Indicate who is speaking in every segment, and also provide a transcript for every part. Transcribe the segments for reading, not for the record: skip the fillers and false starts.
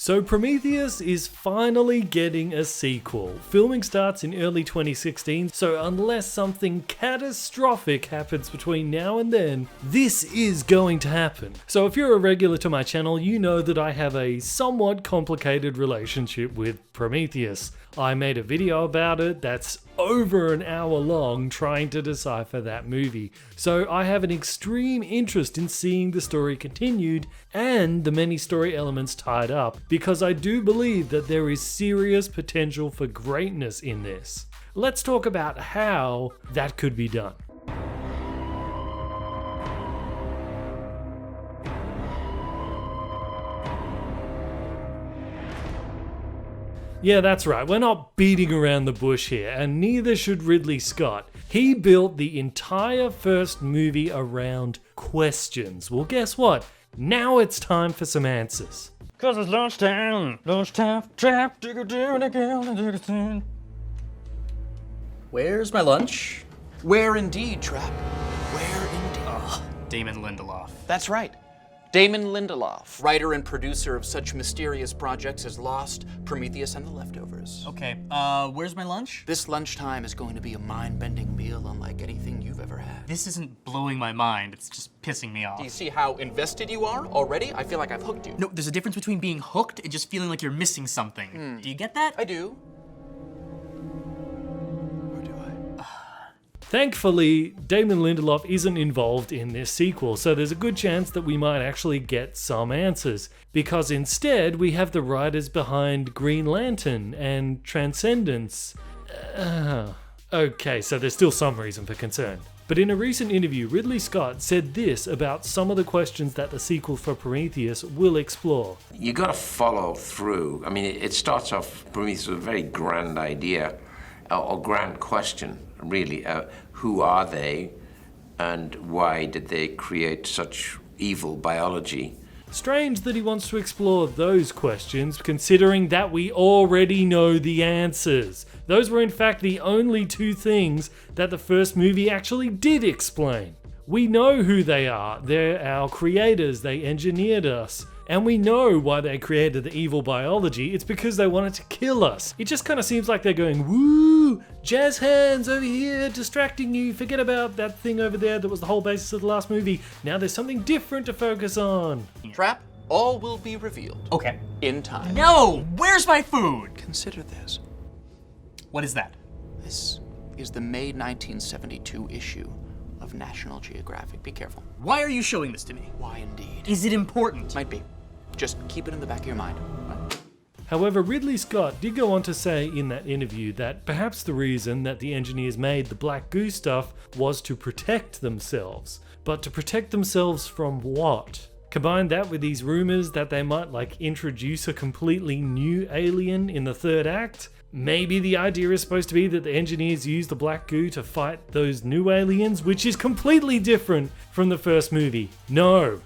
Speaker 1: So Prometheus is finally getting a sequel. Filming starts in early 2016, so unless something catastrophic happens between now and then, this is going to happen. So if you're a regular to my channel, you know that I have a somewhat complicated relationship with Prometheus. I made a video about it that's over an hour long trying to decipher that movie. So I have an extreme interest in seeing the story continued and the many story elements tied up, because I do believe that there is serious potential for greatness in this. Let's talk about how that could be done. Yeah, that's right, we're not beating around the bush here, and neither should Ridley Scott. He built the entire first movie around questions. Well, guess what? Now it's time for some answers.
Speaker 2: Cause it's lunchtime, trap,
Speaker 3: Where's my lunch? Where indeed, Trap? Where indeed?
Speaker 2: Damon Lindelof.
Speaker 3: That's right. Damon Lindelof, writer and producer of such mysterious projects as Lost, Prometheus, and The Leftovers.
Speaker 2: Okay, where's my lunch?
Speaker 3: This lunchtime is going to be a mind-bending meal unlike anything you've ever had.
Speaker 2: This isn't blowing my mind, it's just pissing me off.
Speaker 3: Do you see how invested you are already? I feel like I've hooked you.
Speaker 2: No, there's a difference between being hooked and just feeling like you're missing something. Do you get that?
Speaker 3: I do. Or do I?
Speaker 1: Thankfully, Damon Lindelof isn't involved in this sequel, so there's a good chance that we might actually get some answers, because instead we have the writers behind Green Lantern and Transcendence. Okay, so there's still some reason for concern. But in a recent interview, Ridley Scott said this about some of the questions that the sequel for Prometheus will explore.
Speaker 4: You gotta follow through. I mean, it starts off, Prometheus, with a very grand idea, or grand question, really. Who are they, and why did they create such evil biology?
Speaker 1: Strange that he wants to explore those questions, considering that we already know the answers. Those were in fact the only two things that the first movie actually did explain. We know who they are. They're our creators. They engineered us. And we know why they created the evil biology. It's because they wanted to kill us. It just kind of seems like they're going, woo, jazz hands over here, distracting you. Forget about that thing over there that was the whole basis of the last movie. Now there's something different to focus on.
Speaker 3: Trap, all will be revealed.
Speaker 2: Okay.
Speaker 3: In time.
Speaker 2: No! Where's my food?
Speaker 3: Consider this.
Speaker 2: What is that?
Speaker 3: This is the May 1972 issue of National Geographic. Be careful.
Speaker 2: Why are you showing this to me?
Speaker 3: Why indeed?
Speaker 2: Is it important?
Speaker 3: Might be. Just keep it in the back of your mind.
Speaker 1: However, Ridley Scott did go on to say in that interview that perhaps the reason that the engineers made the black goo stuff was to protect themselves. But to protect themselves from what? Combine that with these rumors that they might introduce a completely new alien in the third act. Maybe the idea is supposed to be that the engineers use the black goo to fight those new aliens, which is completely different from the first movie. No.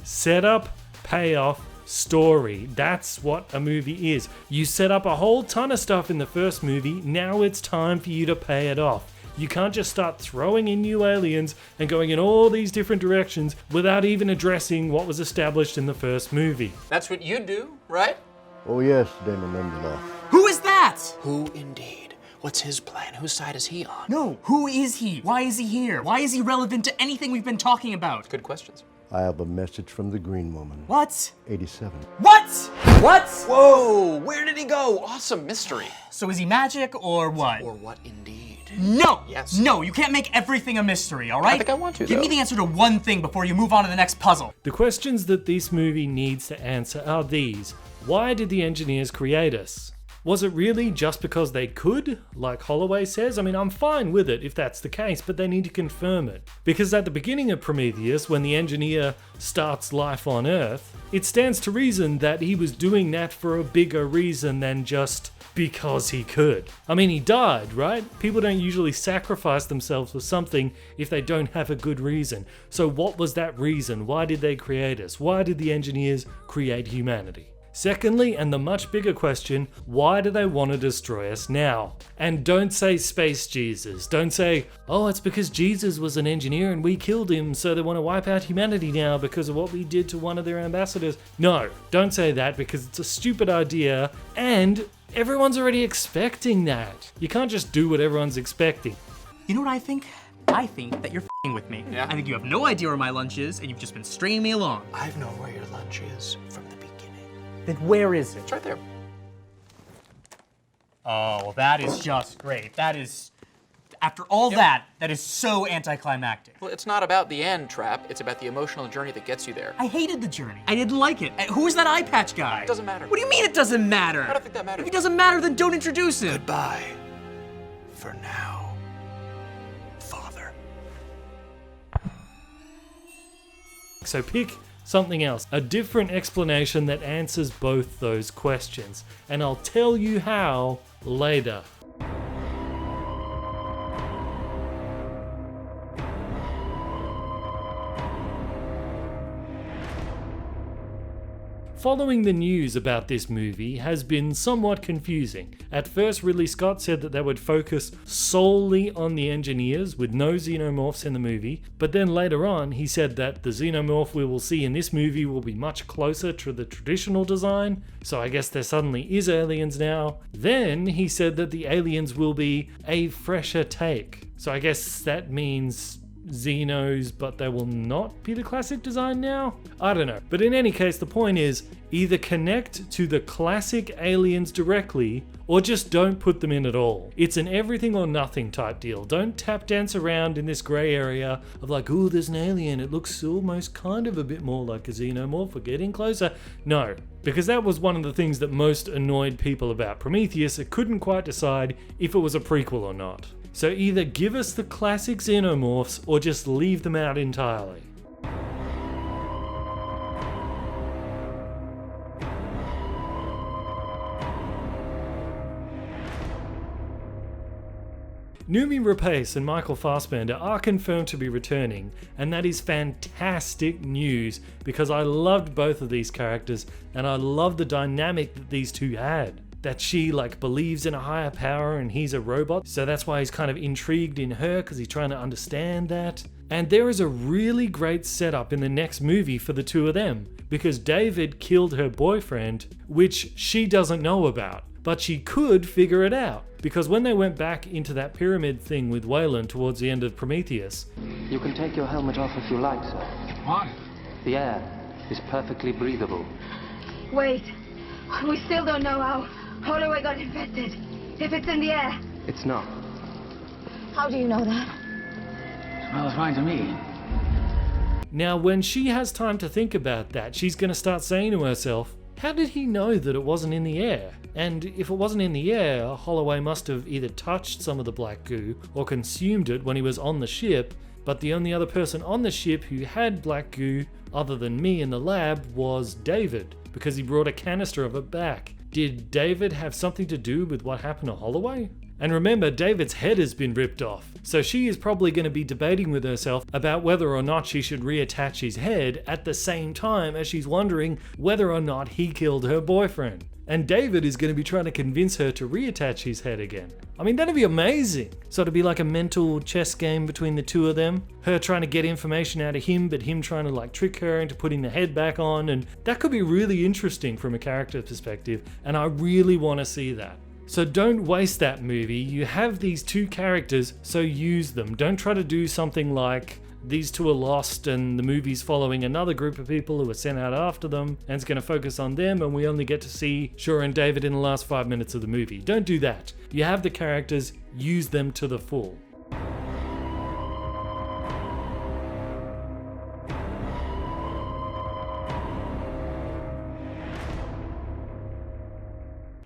Speaker 1: Setup, payoff, story. That's what a movie is. You set up a whole ton of stuff in the first movie, now it's time for you to pay it off. You can't just start throwing in new aliens and going in all these different directions without even addressing what was established in the first movie.
Speaker 3: That's what you do, right?
Speaker 5: Oh yes, Damon Lindelof.
Speaker 2: Who is that?
Speaker 3: Who indeed? What's his plan? Whose side is he on?
Speaker 2: No, who is he? Why is he here? Why is he relevant to anything we've been talking about?
Speaker 3: Good questions.
Speaker 5: I have a message from the Green Woman.
Speaker 2: What?
Speaker 5: 87.
Speaker 2: What? What?
Speaker 3: Whoa, where did he go? Awesome mystery.
Speaker 2: So is he magic or what?
Speaker 3: Or what indeed?
Speaker 2: No!
Speaker 3: Yes.
Speaker 2: No, you can't make everything a mystery, all right?
Speaker 3: I think I want to,
Speaker 2: Give me
Speaker 3: though.
Speaker 2: the answer to one thing before you move on to the next puzzle.
Speaker 1: The questions that this movie needs to answer are these. Why did the engineers create us? Was it really just because they could, like Holloway says? I mean, I'm fine with it if that's the case, but they need to confirm it. Because at the beginning of Prometheus, when the engineer starts life on Earth, it stands to reason that he was doing that for a bigger reason than just because he could. I mean, he died, right? People don't usually sacrifice themselves for something if they don't have a good reason. So what was that reason? Why did they create us? Why did the engineers create humanity? Secondly, and the much bigger question, why do they want to destroy us now? And don't say space Jesus. Don't say, oh, it's because Jesus was an engineer and we killed him, so they want to wipe out humanity now because of what we did to one of their ambassadors. No, don't say that because it's a stupid idea and everyone's already expecting that. You can't just do what everyone's expecting.
Speaker 2: You know what I think? I think that you're f***ing with me.
Speaker 3: Yeah?
Speaker 2: I think you have no idea where my lunch is, and you've just been stringing me along.
Speaker 3: I've known where your lunch is from the beginning.
Speaker 2: Then where is it?
Speaker 3: It's right there.
Speaker 2: Oh, well, that is just great. That is, after all that is so anticlimactic.
Speaker 3: Well, it's not about the end, Trap. It's about the emotional journey that gets you there.
Speaker 2: I hated the journey. I didn't like it. Who is that eye patch guy?
Speaker 3: It doesn't matter.
Speaker 2: What do you mean it doesn't matter?
Speaker 3: I don't think that matters.
Speaker 2: If he doesn't matter, then don't introduce him.
Speaker 3: Goodbye. For now, Father.
Speaker 1: So pick something else, a different explanation that answers both those questions. And I'll tell you how later. Following the news about this movie has been somewhat confusing. At first, Ridley Scott said that they would focus solely on the engineers with no xenomorphs in the movie, but then later on he said that the xenomorph we will see in this movie will be much closer to the traditional design, so I guess there suddenly is aliens now. Then he said that the aliens will be a fresher take, so I guess that means Xenos, but they will not be the classic design now? I don't know. But in any case, the point is, either connect to the classic aliens directly, or just don't put them in at all. It's an everything or nothing type deal. Don't tap dance around in this grey area of like, oh, there's an alien, it looks almost kind of a bit more like a xenomorph, we're getting closer. No, because that was one of the things that most annoyed people about Prometheus. It couldn't quite decide if it was a prequel or not. So either give us the classic xenomorphs or just leave them out entirely. Noomi Rapace and Michael Fassbender are confirmed to be returning, and that is fantastic news because I loved both of these characters and I love the dynamic that these two had. That she believes in a higher power and he's a robot, so that's why he's kind of intrigued in her because he's trying to understand that. And there is a really great setup in the next movie for the two of them because David killed her boyfriend, which she doesn't know about, but she could figure it out because when they went back into that pyramid thing with Wayland towards the end of Prometheus.
Speaker 6: You can take your helmet off if you like, sir.
Speaker 7: What?
Speaker 6: The air is perfectly breathable.
Speaker 8: Wait, we still don't know how Holloway got infected. If it's in the air.
Speaker 6: It's not.
Speaker 8: How do you know that?
Speaker 7: Smells fine to me.
Speaker 1: Now, when she has time to think about that, she's going to start saying to herself, how did he know that it wasn't in the air? And if it wasn't in the air, Holloway must have either touched some of the black goo or consumed it when he was on the ship, but the only other person on the ship who had black goo, other than me in the lab, was David, because he brought a canister of it back. Did David have something to do with what happened to Holloway? And remember, David's head has been ripped off, so she is probably going to be debating with herself about whether or not she should reattach his head at the same time as she's wondering whether or not he killed her boyfriend. And David is going to be trying to convince her to reattach his head again. I mean, that'd be amazing. So it'd be like a mental chess game between the two of them. Her trying to get information out of him, but him trying to trick her into putting the head back on. And that could be really interesting from a character perspective. And I really want to see that. So don't waste that movie. You have these two characters, so use them. Don't try to do something like these two are lost and the movie's following another group of people who are sent out after them and it's going to focus on them and we only get to see Shaw and David in the last 5 minutes of the movie. Don't do that. You have the characters, use them to the full.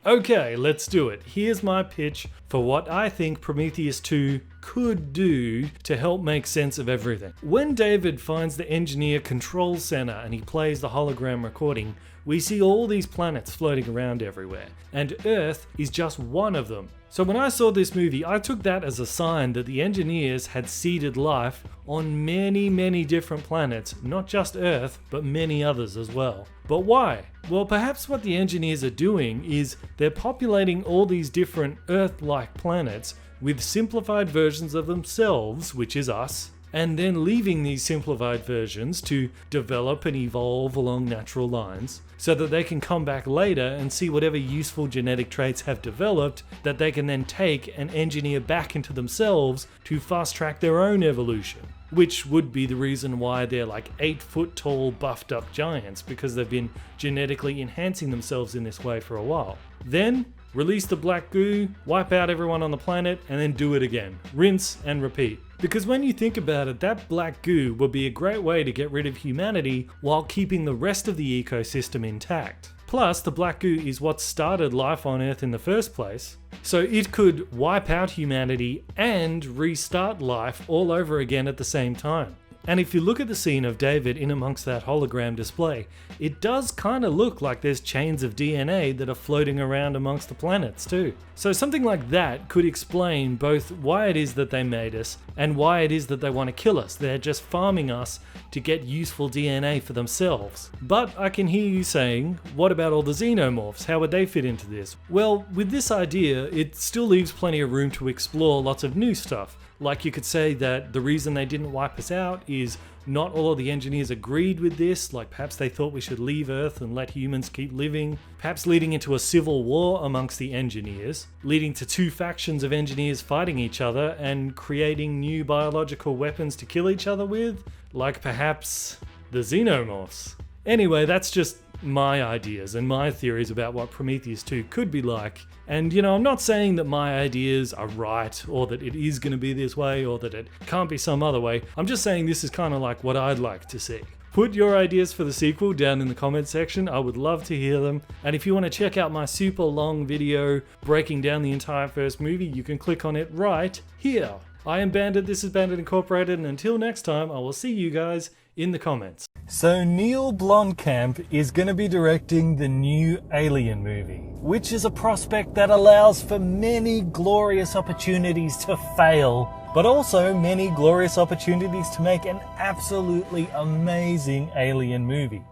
Speaker 1: Okay, let's do it. Here's my pitch for what I think Prometheus 2 could do to help make sense of everything. When David finds the engineer control center and he plays the hologram recording, we see all these planets floating around everywhere, and Earth is just one of them. So when I saw this movie, I took that as a sign that the engineers had seeded life on many different planets, not just Earth, but many others as well. But why? Well, perhaps what the engineers are doing is they're populating all these different Earth-like planets with simplified versions of themselves, which is us, and then leaving these simplified versions to develop and evolve along natural lines so that they can come back later and see whatever useful genetic traits have developed that they can then take and engineer back into themselves to fast track their own evolution. Which would be the reason why they're like 8 foot tall buffed up giants, because they've been genetically enhancing themselves in this way for a while. Then release the black goo, wipe out everyone on the planet, and then do it again. Rinse and repeat. Because when you think about it, that black goo would be a great way to get rid of humanity while keeping the rest of the ecosystem intact. Plus, the black goo is what started life on Earth in the first place, so it could wipe out humanity and restart life all over again at the same time. And if you look at the scene of David in amongst that hologram display, it does kind of look like there's chains of DNA that are floating around amongst the planets too. So something like that could explain both why it is that they made us and why it is that they want to kill us. They're just farming us to get useful DNA for themselves. But I can hear you saying, what about all the Xenomorphs? How would they fit into this? Well, with this idea, it still leaves plenty of room to explore lots of new stuff. Like you could say that the reason they didn't wipe us out is not all of the engineers agreed with this, like perhaps they thought we should leave Earth and let humans keep living, perhaps leading into a civil war amongst the engineers, leading to 2 factions of engineers fighting each other and creating new biological weapons to kill each other with, like perhaps the Xenomorphs. Anyway, that's just my ideas and my theories about what Prometheus 2 could be like. And I'm not saying that my ideas are right, or that it is going to be this way, or that it can't be some other way. I'm just saying this is kind of like what I'd like to see. Put your ideas for the sequel down in the comment section. I would love to hear them. And if you want to check out my super long video breaking down the entire first movie, you can click on it right here. I am Bandit, this is Bandit Incorporated, and until next time, I will see you guys in the comments. So Neil Blomkamp is going to be directing the new Alien movie, which is a prospect that allows for many glorious opportunities to fail, but also many glorious opportunities to make an absolutely amazing Alien movie.